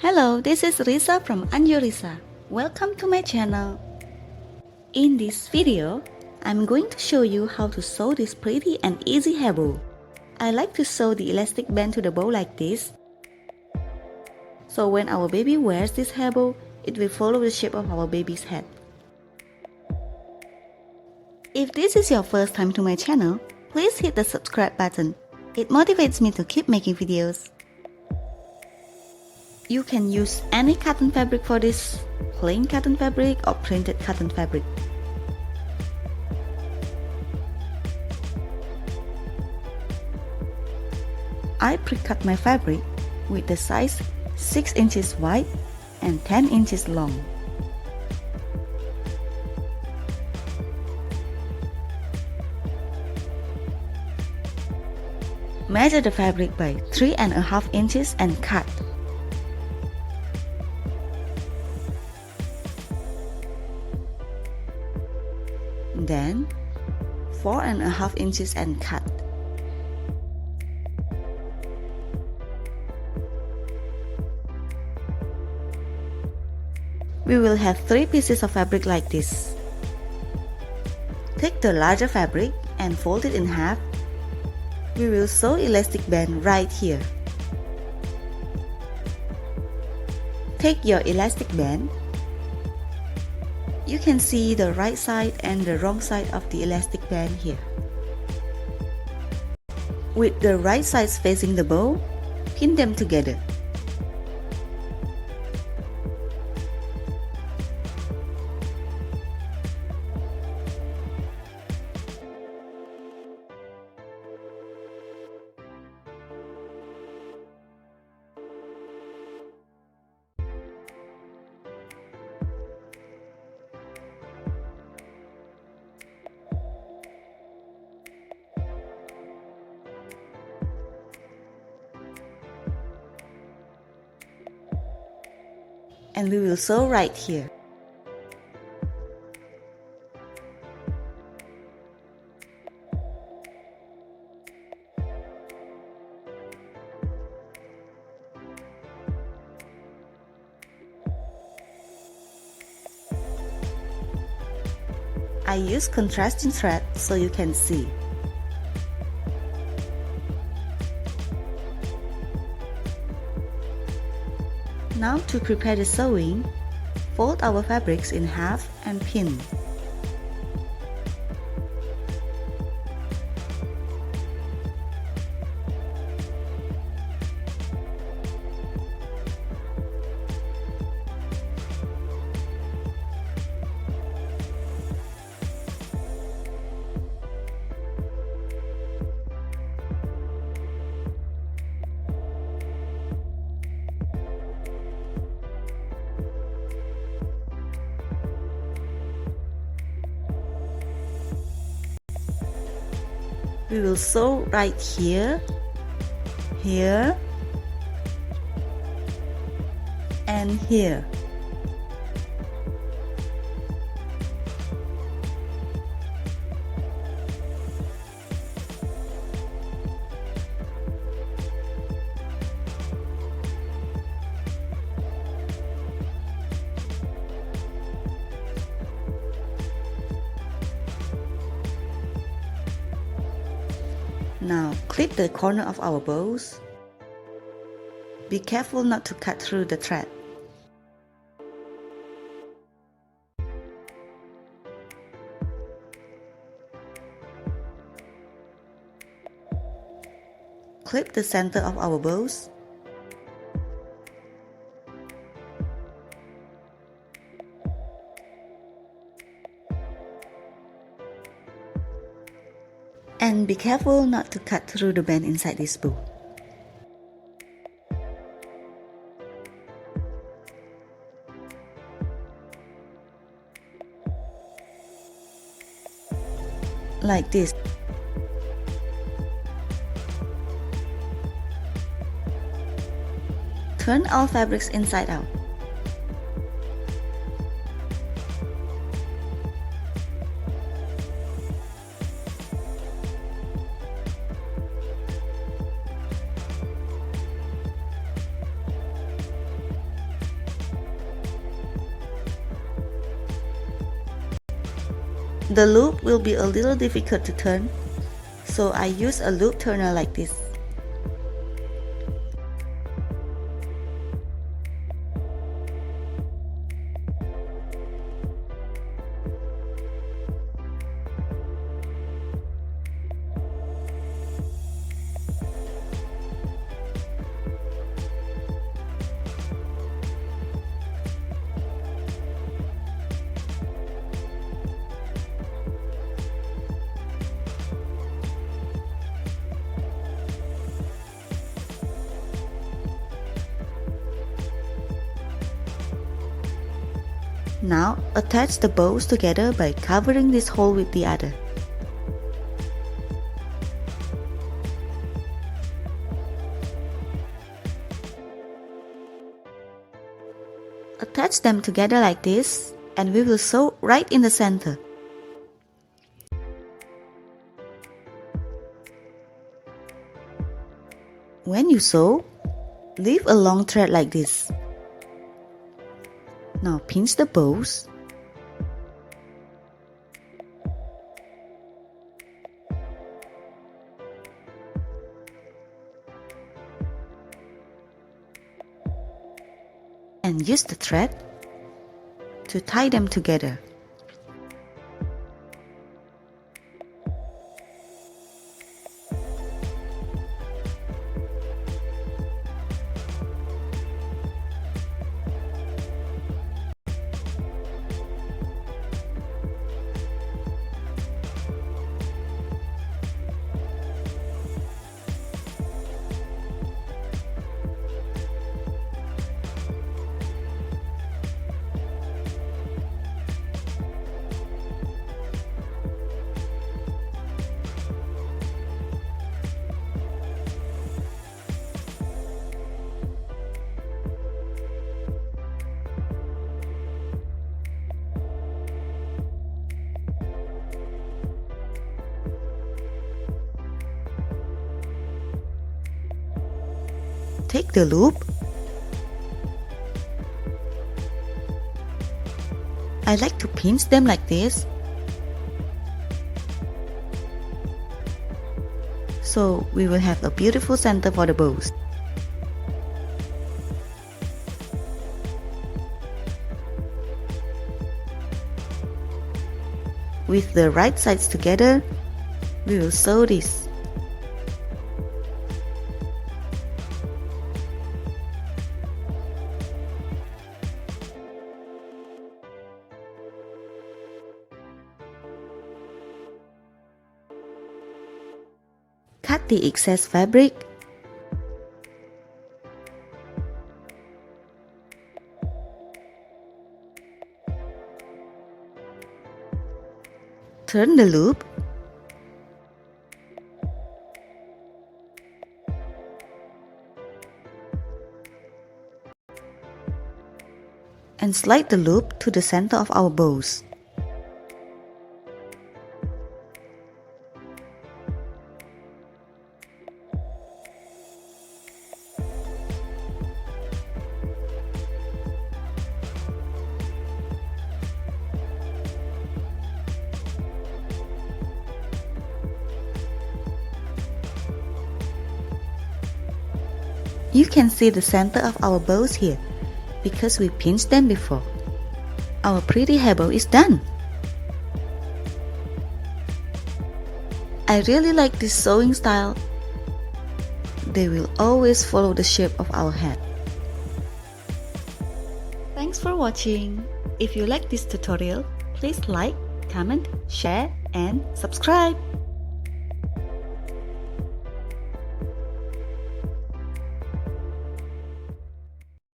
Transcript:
Hello, this is Risa from Anjurisa. Welcome to my channel. In this video, I'm going to show you how to sew this pretty and easy hair bow. I like to sew the elastic band to the bow like this. So when our baby wears this hair bow, it will follow the shape of our baby's head. If this is your first time to my channel, please hit the subscribe button. It motivates me to keep making videos. You can use any cotton fabric for this, plain cotton fabric or printed cotton fabric. I pre-cut my fabric with the size 6 inches wide and 10 inches long. Measure the fabric by 3.5 inches and cut. Then 4.5 inches and cut. We will have 3 pieces of fabric like this. Take the larger fabric and fold it in half. We will sew elastic band right here. Take your elastic band. You can see the right side and the wrong side of the elastic band here. With the right sides facing the bow, pin them together. And we will sew right here. I use contrasting thread so you can see. Now to prepare the sewing, fold our fabrics in half and pin. We will sew right here, here, and here. Now clip the corner of our bows. Be careful not to cut through the thread. Clip the center of our bows. And be careful not to cut through the band inside this bow. Like this. Turn all fabrics inside out. The loop will be a little difficult to turn, so I use a loop turner like this. Now attach the bows together by covering this hole with the other. Attach them together like this, and we will sew right in the center. When you sew, leave a long thread like this. Now pinch the bows. And use the thread to tie them together. Take the loop. I like to pinch them like this, so we will have a beautiful center for the bows. With the right sides together, we will sew this. Cut the excess fabric. Turn the loop. And slide the loop to the center of our bows. You can see the center of our bows here, because we pinched them before. Our pretty hair bow is done! I really like this sewing style. They will always follow the shape of our head. Thanks for watching! If you like this tutorial, please like, comment, share, and subscribe!